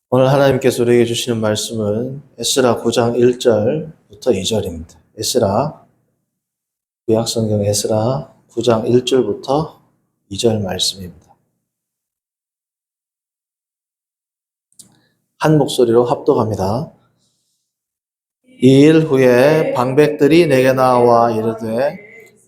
오늘 하나님께서 우리에게 주시는 말씀은 에스라 9장 1절부터 2절입니다. 에스라, 구약성경 에스라 9장 1절부터 2절 말씀입니다. 한 목소리로 합독합니다. 이 일 후에 방백들이 내게 나와 이르되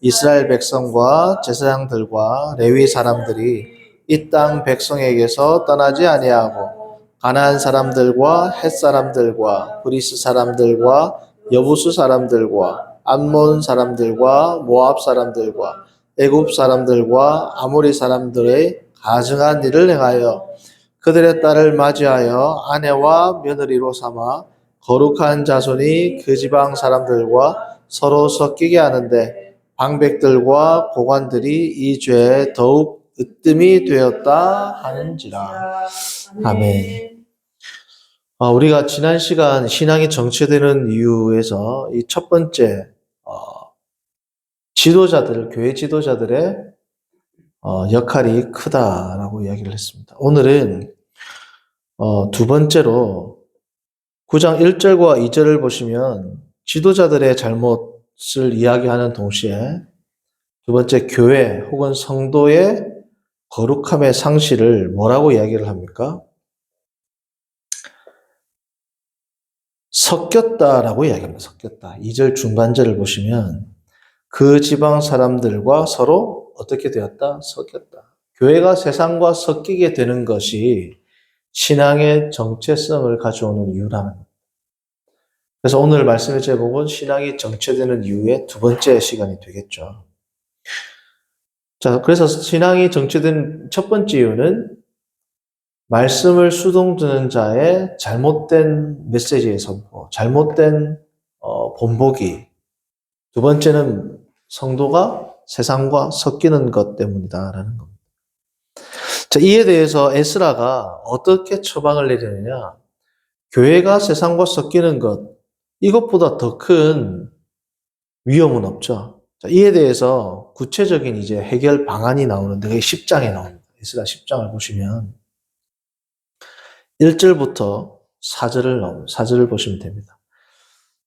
이스라엘 백성과 제사장들과 레위 사람들이 이 땅 백성에게서 떠나지 아니하고 가나안 사람들과 헷 사람들과 브리스 사람들과 여부수 사람들과 암몬 사람들과 모압 사람들과 애굽 사람들과 아모리 사람들의 가증한 일을 행하여 그들의 딸을 맞이하여 아내와 며느리로 삼아 거룩한 자손이 그 지방 사람들과 서로 섞이게 하는데 방백들과 고관들이 이 죄에 더욱 으뜸이 되었다 하는지라. 아멘. 우리가 지난 시간 신앙이 정체되는 이유에서 이 첫 번째 지도자들, 교회 지도자들의 역할이 크다라고 이야기를 했습니다. 오늘은 두 번째로 9장 1절과 2절을 보시면 지도자들의 잘못을 이야기하는 동시에 두 번째 교회 혹은 성도의 거룩함의 상실을 뭐라고 이야기를 합니까? 섞였다라고 이야기합니다. 섞였다. 2절 중반절을 보시면 그 지방 사람들과 서로 어떻게 되었다? 섞였다. 교회가 세상과 섞이게 되는 것이 신앙의 정체성을 가져오는 이유라는 겁니다. 그래서 오늘 말씀의 제목은 신앙이 정체되는 이유의 두 번째 시간이 되겠죠. 자, 그래서 신앙이 정체된 첫 번째 이유는 말씀을 수동드는 자의 잘못된 메시지의 선포, 잘못된 본보기. 두 번째는 성도가 세상과 섞이는 것 때문이다라는 겁니다. 자, 이에 대해서 에스라가 어떻게 처방을 내리느냐? 교회가 세상과 섞이는 것, 이것보다 더 큰 위험은 없죠. 자, 이에 대해서 구체적인 이제 해결 방안이 나오는데 그게 10장에 나옵니다. 에스라 10장을 보시면 1절부터 4절을 보시면 됩니다.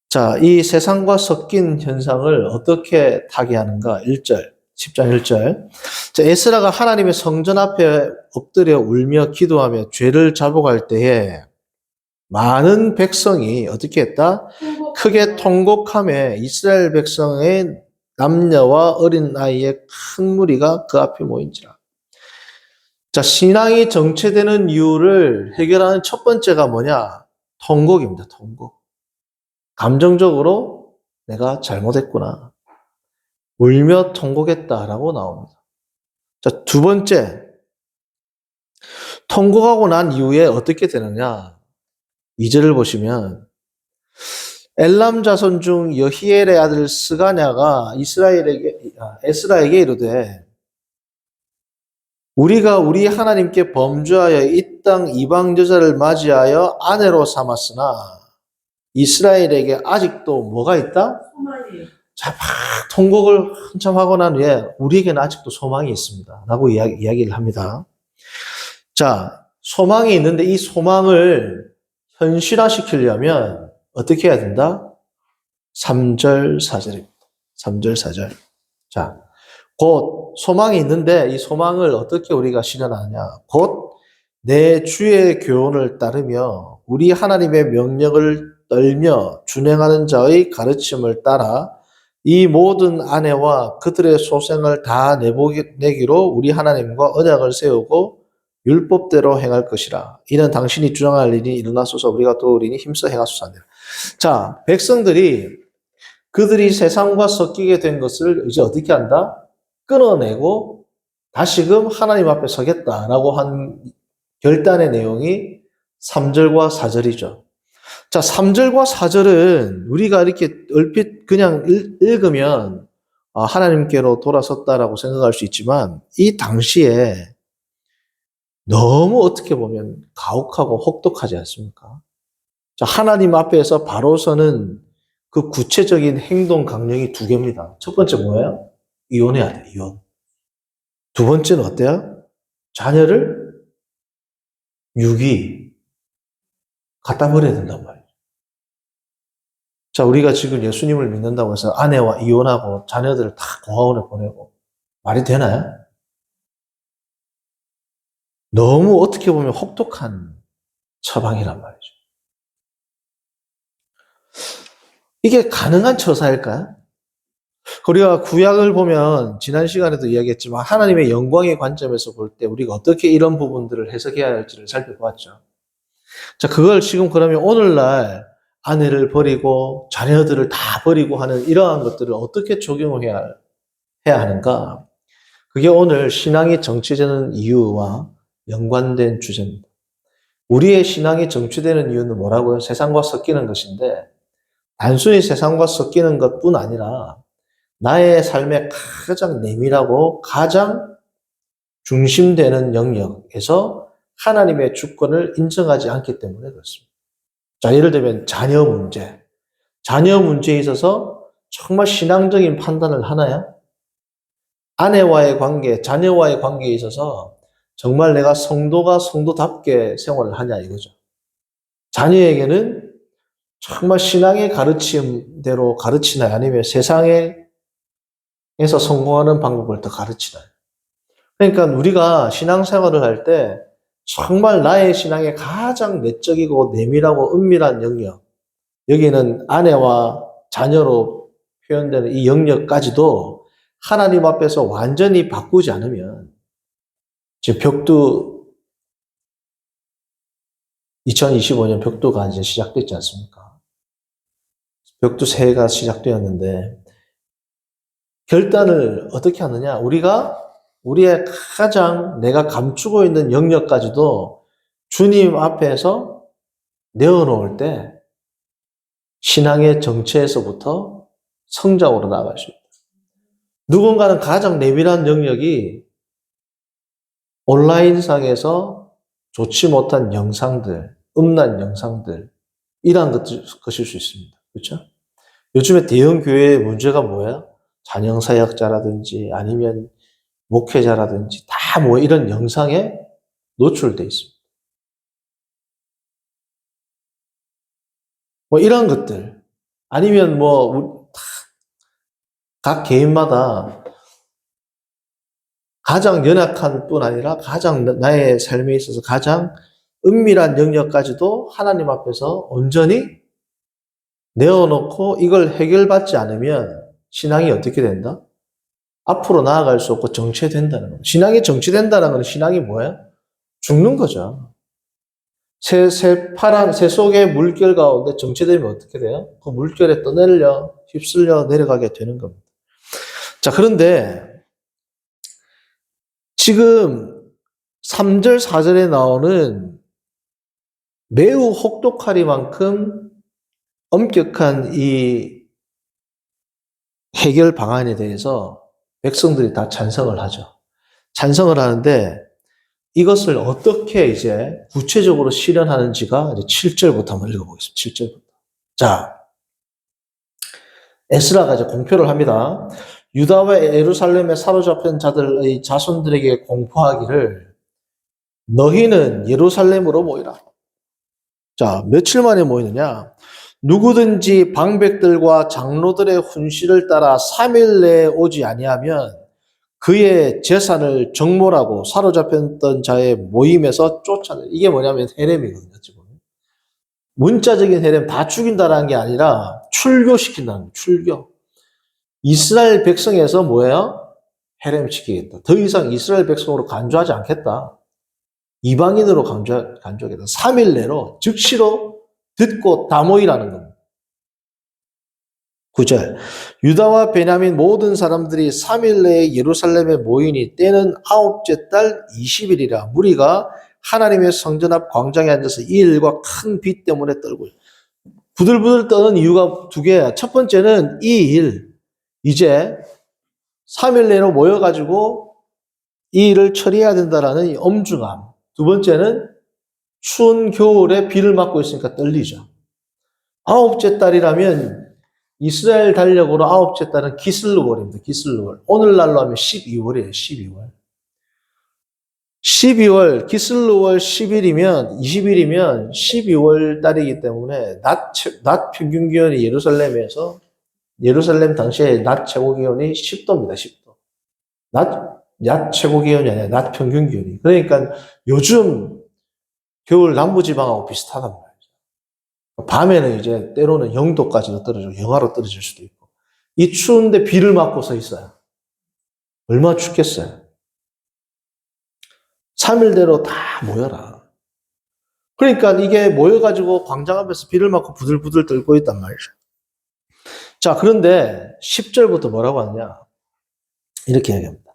자, 이 세상과 섞인 현상을 어떻게 타개하는가? 1절, 10장 1절. 자, 에스라가 하나님의 성전 앞에 엎드려 울며 기도하며 죄를 자복할 때에 많은 백성이 어떻게 했다? 크게 통곡하며 이스라엘 백성의 남녀와 어린 아이의 큰 무리가 그 앞에 모인지라. 자, 신앙이 정체되는 이유를 해결하는 첫 번째가 뭐냐? 통곡입니다. 통곡. 감정적으로 내가 잘못했구나. 울며 통곡했다라고 나옵니다. 자, 두 번째. 통곡하고 난 이후에 어떻게 되느냐? 2절을 보시면 엘람 자손 중 여히엘의 아들 스가냐가 에스라에게 이르되 우리가 우리 하나님께 범죄하여 이 땅 이방 여자를 맞이하여 아내로 삼았으나 이스라엘에게 아직도 뭐가 있다? 소망이. 자, 막 통곡을 한참 하고 난 후에 우리에게는 아직도 소망이 있습니다. 라고 이야기를 합니다. 자, 소망이 있는데 이 소망을 현실화시키려면 어떻게 해야 된다? 3절, 4절입니다. 3절, 4절. 자, 곧 소망이 있는데 이 소망을 어떻게 우리가 실현하느냐? 곧 내 주의 교훈을 따르며 우리 하나님의 명령을 떨며 준행하는 자의 가르침을 따라 이 모든 아내와 그들의 소생을 다 내기로 우리 하나님과 언약을 세우고 율법대로 행할 것이라. 이는 당신이 주장할 일이 일어나소서 우리가 도우리니 힘써 행하소서. 자, 백성들이 그들이 세상과 섞이게 된 것을 이제 어떻게 한다? 끊어내고 다시금 하나님 앞에 서겠다라고 한 결단의 내용이 3절과 4절이죠. 자, 3절과 4절은 우리가 이렇게 얼핏 그냥 읽으면 하나님께로 돌아섰다라고 생각할 수 있지만 이 당시에 너무 어떻게 보면 가혹하고 혹독하지 않습니까? 자, 하나님 앞에서 바로 서는 그 구체적인 행동 강령이 두 개입니다. 첫 번째 뭐예요? 이혼해야 돼, 이혼. 두 번째는 어때요? 자녀를 유기, 갖다 버려야 된단 말이에요. 자, 우리가 지금 예수님을 믿는다고 해서 아내와 이혼하고 자녀들을 다 고아원에 보내고 말이 되나요? 너무 어떻게 보면 혹독한 처방이란 말이죠. 이게 가능한 처사일까요? 우리가 구약을 보면 지난 시간에도 이야기했지만 하나님의 영광의 관점에서 볼 때 우리가 어떻게 이런 부분들을 해석해야 할지를 살펴보았죠. 자, 그걸 지금 그러면 오늘날 아내를 버리고 자녀들을 다 버리고 하는 이러한 것들을 어떻게 적용을 해야 하는가? 그게 오늘 신앙이 정치되는 이유와 연관된 주제입니다. 우리의 신앙이 정치되는 이유는 뭐라고요? 세상과 섞이는 것인데 단순히 세상과 섞이는 것뿐 아니라 나의 삶의 가장 내밀하고 가장 중심되는 영역에서 하나님의 주권을 인정하지 않기 때문에 그렇습니다. 자, 예를 들면 자녀 문제. 자녀 문제에 있어서 정말 신앙적인 판단을 하나요? 아내와의 관계, 자녀와의 관계에 있어서 정말 내가 성도가 성도답게 생활을 하냐 이거죠. 자녀에게는 정말 신앙의 가르침대로 가르치나요? 아니면 세상에서 성공하는 방법을 더 가르치나요? 그러니까 우리가 신앙생활을 할 때 정말 나의 신앙의 가장 내적이고 내밀하고 은밀한 영역, 여기는 아내와 자녀로 표현되는 이 영역까지도 하나님 앞에서 완전히 바꾸지 않으면 지금 벽두 2025년 벽두가 이제 시작됐지 않습니까? 벽두 새해가 시작되었는데 결단을 어떻게 하느냐? 우리가 우리의 가장 내가 감추고 있는 영역까지도 주님 앞에서 내어놓을 때 신앙의 정체에서부터 성장으로 나아갈 수 있다. 누군가는 가장 내밀한 영역이 온라인상에서 좋지 못한 영상들, 음란 영상들, 이러한 것일 수 있습니다. 그렇죠? 요즘에 대형 교회의 문제가 뭐예요? 잔영사역자라든지 아니면 목회자라든지 다 뭐 이런 영상에 노출돼 있습니다. 뭐 이런 것들 아니면 뭐 각 개인마다 가장 연약한 뿐 아니라 가장 나의 삶에 있어서 가장 은밀한 영역까지도 하나님 앞에서 온전히 내어놓고 이걸 해결받지 않으면 신앙이 어떻게 된다? 앞으로 나아갈 수 없고 정체된다는 거예요. 신앙이 정체된다는 건 신앙이 뭐예요? 죽는 거죠. 새 속의 물결 가운데 정체되면 어떻게 돼요? 그 물결에 떠내려 휩쓸려 내려가게 되는 겁니다. 자, 그런데 지금 3절, 4절에 나오는 매우 혹독하리만큼 엄격한 이 해결 방안에 대해서 백성들이 다 찬성을 하죠. 찬성을 하는데 이것을 어떻게 이제 구체적으로 실현하는지가 이제 7절부터 한번 읽어보겠습니다. 7절부터. 자, 에스라가 이제 공표를 합니다. 유다와 예루살렘에 사로잡힌 자들의 자손들에게 공포하기를 너희는 예루살렘으로 모이라. 자, 며칠 만에 모이느냐? 누구든지 방백들과 장로들의 훈시를 따라 3일 내에 오지 아니하면 그의 재산을 정몰하고 사로잡혔던 자의 모임에서 쫓아내. 이게 뭐냐면 헤렘이거든요. 지금. 문자적인 헤렘 다 죽인다는 게 아니라 출교시킨다는 거예요. 출교. 이스라엘 백성에서 뭐예요? 헤렘시키겠다. 더 이상 이스라엘 백성으로 간주하지 않겠다. 이방인으로 간주하겠다. 3일 내로 즉시로 듣고 다 모이라는 겁니다. 9절. 유다와 베냐민 모든 사람들이 3일 내에 예루살렘에 모이니 때는 9째 달 20일이라 무리가 하나님의 성전 앞 광장에 앉아서 이 일과 큰 비 때문에 떨고 부들부들 떠는 이유가 두 개야. 첫 번째는 이 일, 이제 3일 내로 모여가지고 이 일을 처리해야 된다라는 이 엄중함. 두 번째는 추운 겨울에 비를 맞고 있으니까 떨리죠. 9째 달이라면 이스라엘 달력으로 9째 달은 기슬루월입니다. 기슬루월. 오늘날로 하면 12월이에요. 12월. 12월, 기슬루월 10일이면, 20일이면 12월 달이기 때문에 낮 평균 기온이 예루살렘 당시에 낮 최고 기온이 10도입니다, 10도. 낮 최고 기온이 아니라 낮 평균 기온이. 그러니까 요즘 겨울 남부지방하고 비슷하단 말이죠. 밤에는 이제 때로는 0도까지도 떨어지고 영하로 떨어질 수도 있고. 이 추운데 비를 맞고 서 있어요. 얼마나 춥겠어요. 3일대로 다 모여라. 그러니까 이게 모여가지고 광장 앞에서 비를 맞고 부들부들 떨고 있단 말이죠. 자, 그런데 10절부터 뭐라고 하느냐. 이렇게 얘기합니다.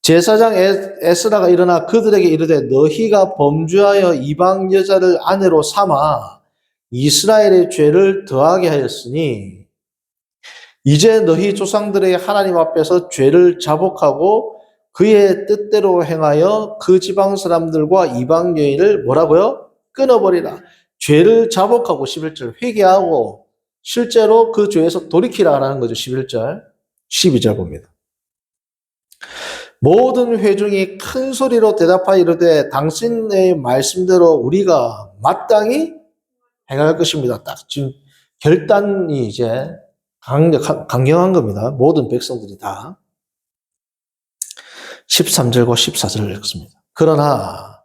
제사장 에스라가 일어나 그들에게 이르되 너희가 범죄하여 이방 여자를 아내로 삼아 이스라엘의 죄를 더하게 하였으니 이제 너희 조상들의 하나님 앞에서 죄를 자복하고 그의 뜻대로 행하여 그 지방 사람들과 이방 여인을 뭐라고요? 끊어버리라. 죄를 자복하고 11절 회개하고 실제로 그 죄에서 돌이키라라는 거죠. 11절, 12절 봅니다. 모든 회중이 큰 소리로 대답하여 이르되 당신의 말씀대로 우리가 마땅히 행할 것입니다. 딱 지금 결단이 이제 강경한 겁니다. 모든 백성들이 다. 13절과 14절을 읽습니다. 그러나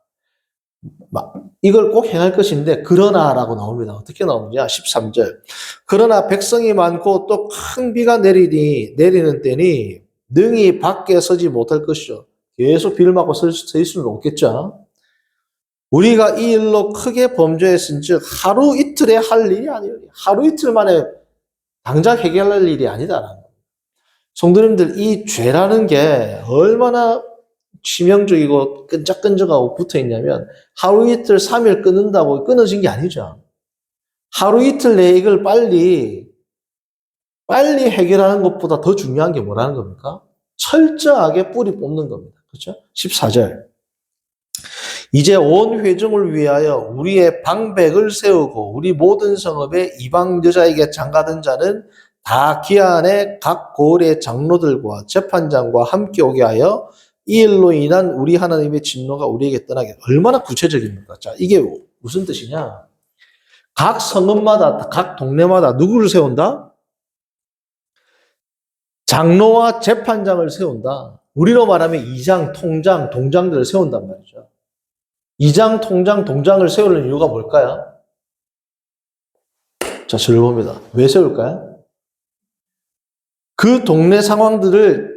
이걸 꼭 행할 것인데 그러나라고 나옵니다. 어떻게 나오느냐? 13절. 그러나 백성이 많고 또 큰 비가 내리는 때니 능히 밖에 서지 못할 것이죠. 계속 비를 맞고 서 있을 수는 없겠죠. 우리가 이 일로 크게 범죄했은즉 하루 이틀에 할 일이 아니에요. 하루 이틀 만에 당장 해결할 일이 아니다라는 거예요. 성도님들, 이 죄라는 게 얼마나 치명적이고 끈적끈적하고 붙어 있냐면 하루 이틀 3일 끊는다고 끊어진 게 아니죠. 하루 이틀 내에 이걸 빨리 해결하는 것보다 더 중요한 게 뭐라는 겁니까? 철저하게 뿌리 뽑는 겁니다. 그렇죠? 14절. 이제 온 회중을 위하여 우리의 방백을 세우고 우리 모든 성읍에 이방 여자에게 장가든 자는 다 기한에 각 고을의 장로들과 재판장과 함께 오게 하여 이 일로 인한 우리 하나님의 진노가 우리에게 떠나게. 얼마나 구체적입니까? 자, 이게 무슨 뜻이냐? 각 성읍마다, 각 동네마다 누구를 세운다? 장로와 재판장을 세운다. 우리로 말하면 이장, 통장, 동장들을 세운단 말이죠. 이장, 통장, 동장을 세우는 이유가 뭘까요? 자, 저를 봅니다. 왜 세울까요? 그 동네 상황들을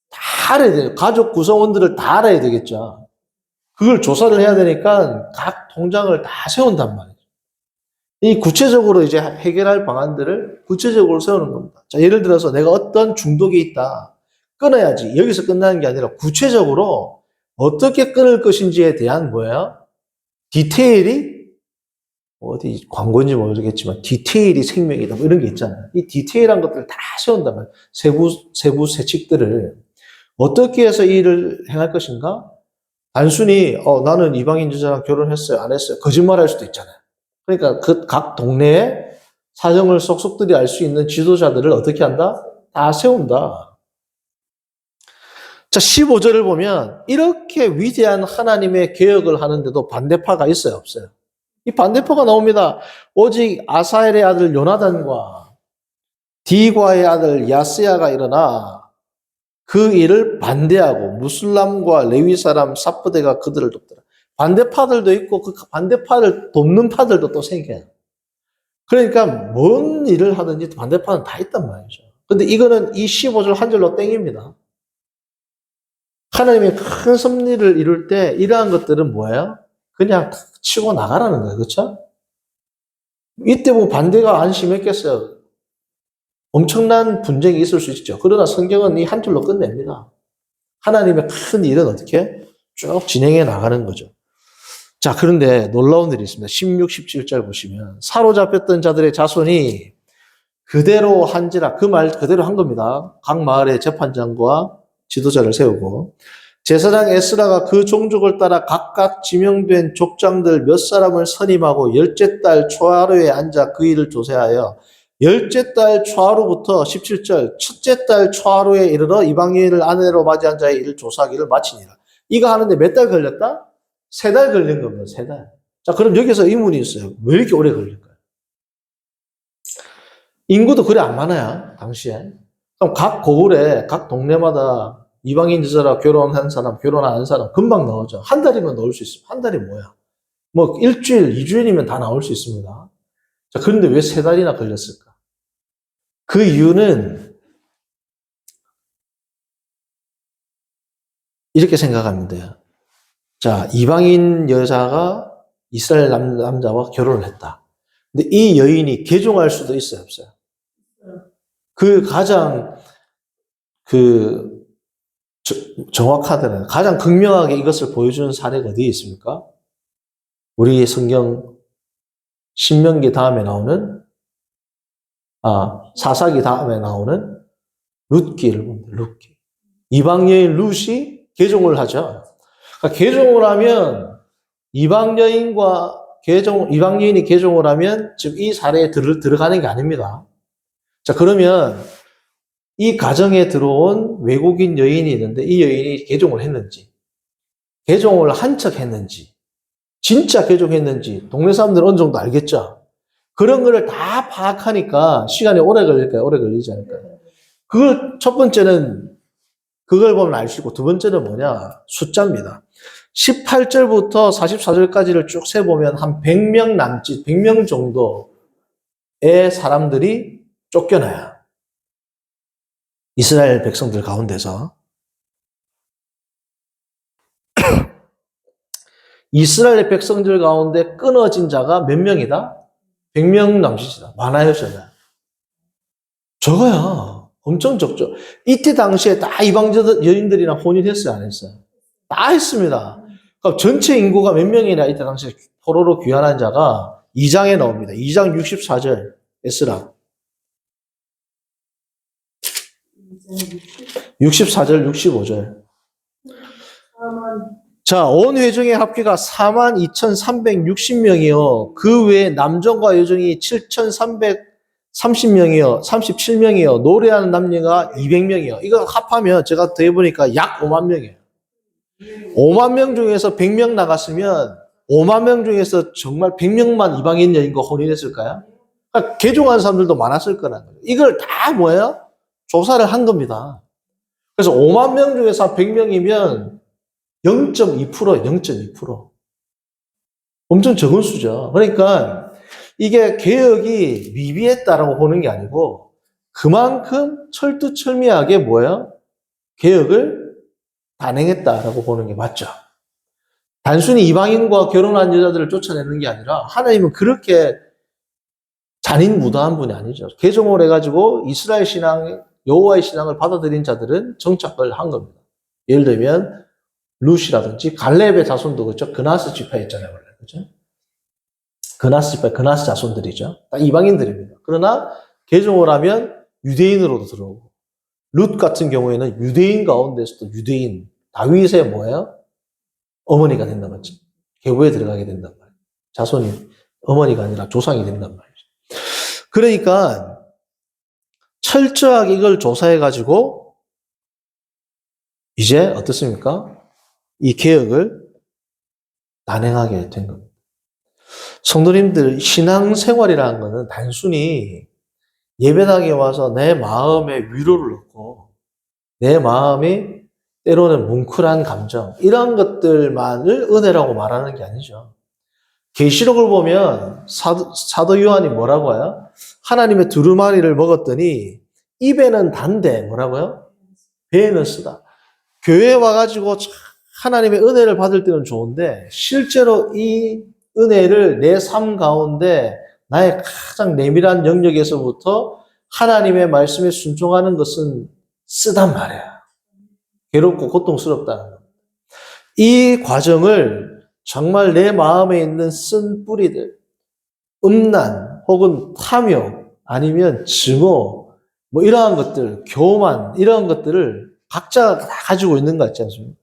다 알아야 돼요. 가족 구성원들을 다 알아야 되겠죠. 그걸 조사를 해야 되니까 각 통장을 다 세운단 말이죠. 이 구체적으로 이제 해결할 방안들을 구체적으로 세우는 겁니다. 자, 예를 들어서 내가 어떤 중독이 있다. 끊어야지. 여기서 끝나는 게 아니라 구체적으로 어떻게 끊을 것인지에 대한 뭐예요? 디테일이 어디 광고인지 모르겠지만 디테일이 생명이다. 뭐 이런 게 있잖아요. 이 디테일한 것들을 다 세운단 말이에요. 세부 세칙들을 어떻게 해서 이 일을 행할 것인가? 단순히 나는 이방인 여자랑 결혼했어요. 안 했어요. 거짓말할 수도 있잖아요. 그러니까 그 각 동네에 사정을 속속들이 알 수 있는 지도자들을 어떻게 한다? 다 세운다. 자, 15절을 보면 이렇게 위대한 하나님의 개혁을 하는데도 반대파가 있어요, 없어요? 이 반대파가 나옵니다. 오직 아사엘의 아들 요나단과 디과의 아들 야스야가 일어나 그 일을 반대하고 무슬람과 레위 사람 사프데가 그들을 돕더라. 반대파들도 있고 그 반대파를 돕는 파들도 또 생겨요. 그러니까 뭔 일을 하든지 반대파는 다 있단 말이죠. 근데 이거는 이 15절 한 절로 땡입니다. 하나님의 큰 섭리를 이룰 때 이러한 것들은 뭐예요? 그냥 치고 나가라는 거예요. 그렇죠? 이때 뭐 반대가 안 심했겠어요. 엄청난 분쟁이 있을 수 있죠. 그러나 성경은 이 한 줄로 끝냅니다. 하나님의 큰 일은 어떻게 쭉 진행해 나가는 거죠. 자, 그런데 놀라운 일이 있습니다. 16, 17절 보시면 사로잡혔던 자들의 자손이 그대로 한지라 그 말 그대로 한 겁니다. 각 마을의 재판장과 지도자를 세우고 제사장 에스라가 그 종족을 따라 각각 지명된 족장들 몇 사람을 선임하고 열째 달 초하루에 앉아 그 일을 조사하여 열째 달 초하루부터 17절 첫째 달 초하루에 이르러 이방인을 아내로 맞이한 자의 일을 조사하기를 마치니라. 이거 하는데 몇 달 걸렸다? 3달 걸린 겁니다. 3달. 자, 그럼 여기서 의문이 있어요. 왜 이렇게 오래 걸릴까요? 인구도 그리 안 많아요. 당시에. 그럼 각 고을에, 각 동네마다 이방인 여자라 결혼한 사람, 결혼 안 한 사람 금방 나오죠. 한 달이면 나올 수 있습니다. 한 달이 뭐야? 뭐 일주일, 2주일이면 다 나올 수 있습니다. 자, 그런데 왜 3달이나 걸렸을까? 그 이유는 이렇게 생각하면 돼요. 자, 이방인 여자가 이스라엘 남자와 결혼을 했다. 근데 이 여인이 개종할 수도 있어요, 없어요? 그 가장 정확하다는, 가장 극명하게 이것을 보여주는 사례가 어디에 있습니까? 우리 성경 신명기 다음에 나오는, 사사기 다음에 나오는 룻기를 봅니다. 룻기. 이방 여인 룻이 개종을 하죠. 그러니까 개종을 하면 이방 여인이 개종을 하면 지금 이 사례에 들어가는 게 아닙니다. 자, 그러면 이 가정에 들어온 외국인 여인이 있는데 이 여인이 개종을 했는지, 개종을 한 척 했는지, 진짜 개종했는지 동네 사람들은 어느 정도 알겠죠? 그런 거를 다 파악하니까 시간이 오래 걸릴까요? 오래 걸리지 않을까요? 그걸 첫 번째는 그걸 보면 알 수 있고, 두 번째는 뭐냐? 숫자입니다. 18절부터 44절까지를 쭉 세보면 한 100명 남짓, 100명 정도의 사람들이 쫓겨나요. 이스라엘 백성들 가운데서. 이스라엘 백성들 가운데 끊어진 자가 몇 명이다? 100명 남짓이다. 많아요, 적어요? 적어요. 엄청 적죠. 이때 당시에 다 이방 여인들이랑 혼인했어요, 안 했어요? 다 했습니다. 그럼 전체 인구가 몇 명이나 이때 당시에 포로로 귀환한 자가 2장에 나옵니다. 2장 64절, 에스라. 64절, 65절. 자, 온 회중의 합계가 42,360명이요. 그 외에 남정과 여정이 7,330명이요. 37명이요. 노래하는 남녀가 200명이요. 이거 합하면 제가 더해보니까 약 5만 명이에요. 5만 명 중에서 100명 나갔으면 5만 명 중에서 정말 100명만 이방인 여인과 혼인했을까요? 그러니까 개종한 사람들도 많았을 거라는 거예요. 이걸 다 뭐예요? 조사를 한 겁니다. 그래서 5만 명 중에서 100명이면 0.2%, 0.2%. 엄청 적은 수죠. 그러니까 이게 개혁이 미비했다라고 보는 게 아니고 그만큼 철두철미하게 뭐예요? 개혁을 단행했다라고 보는 게 맞죠. 단순히 이방인과 결혼한 여자들을 쫓아내는 게 아니라 하나님은 그렇게 잔인무도한 분이 아니죠. 개종을 해가지고 이스라엘 신앙, 여호와의 신앙을 받아들인 자들은 정착을 한 겁니다. 예를 들면 룻이라든지 갈렙의 자손도 그렇죠. 그나스 지파였잖아요, 원래. 그렇죠? 그나스 지파, 그나스 자손들이죠. 다 이방인들입니다. 그러나 개종을 하면 유대인으로도 들어오고 룻 같은 경우에는 유대인 가운데서도 유대인, 다윗의 뭐예요? 어머니가 된단 말이죠. 계보에 들어가게 된단 말이에요. 자손이 어머니가 아니라 조상이 된단 말이죠. 그러니까 철저하게 이걸 조사해가지고 이제 어떻습니까? 이 개혁을 단행하게 된 겁니다. 성도님들, 신앙생활이라는 것은 단순히 예배당에 와서 내 마음에 위로를 얻고 내 마음이 때로는 뭉클한 감정, 이런 것들만을 은혜라고 말하는 게 아니죠. 계시록을 보면 사도 요한이 뭐라고 해요? 하나님의 두루마리를 먹었더니 입에는 단데 뭐라고요? 배에는 쓰다. 교회에 와가지고 하나님의 은혜를 받을 때는 좋은데 실제로 이 은혜를 내 삶 가운데 나의 가장 내밀한 영역에서부터 하나님의 말씀에 순종하는 것은 쓰단 말이야. 괴롭고 고통스럽다는 겁니다. 이 과정을 정말 내 마음에 있는 쓴 뿌리들, 음란 혹은 탐욕 아니면 증오 뭐 이러한 것들, 교만 이러한 것들을 각자가 다 가지고 있는 것 같지 않습니까?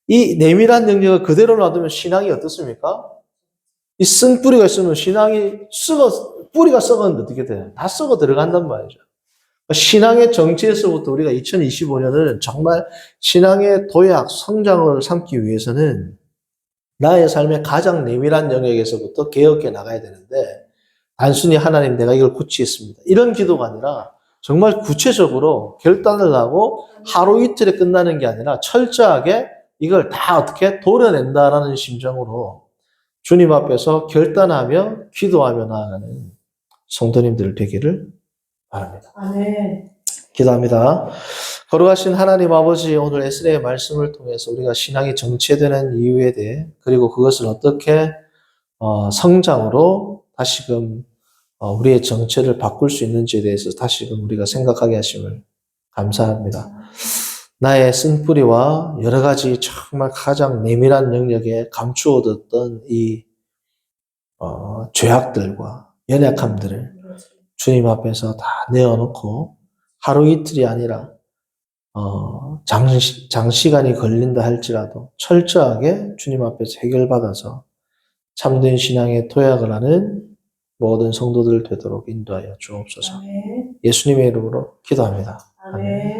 이 내밀한 영역을 그대로 놔두면 신앙이 어떻습니까? 이 쓴 뿌리가 있으면 신앙이 뿌리가 썩었는데 어떻게 돼요? 다 썩어 들어간단 말이죠. 신앙의 정체에서부터 우리가 2025년을 정말 신앙의 도약, 성장을 삼기 위해서는 나의 삶의 가장 내밀한 영역에서부터 개혁해 나가야 되는데, 단순히 하나님 내가 이걸 고치겠습니다, 이런 기도가 아니라 정말 구체적으로 결단을 하고 하루 이틀에 끝나는 게 아니라 철저하게 이걸 다 어떻게 도려낸다라는 심정으로 주님 앞에서 결단하며 기도하며 나아가는 성도님들 되기를 바랍니다. 아멘. 기도합니다. 거룩하신 하나님 아버지, 오늘 에스라의 말씀을 통해서 우리가 신앙이 정체되는 이유에 대해, 그리고 그것을 어떻게 성장으로 다시금 우리의 정체를 바꿀 수 있는지에 대해서 다시금 우리가 생각하게 하심을 감사합니다. 나의 쓴뿌리와 여러 가지 정말 가장 내밀한 영역에 감추어뒀던 이 죄악들과 연약함들을 주님 앞에서 다 내어놓고 하루 이틀이 아니라 장시간이 걸린다 할지라도 철저하게 주님 앞에서 해결받아서 참된 신앙의 도약을 하는 모든 성도들 되도록 인도하여 주옵소서. 아멘. 예수님의 이름으로 기도합니다. 아멘.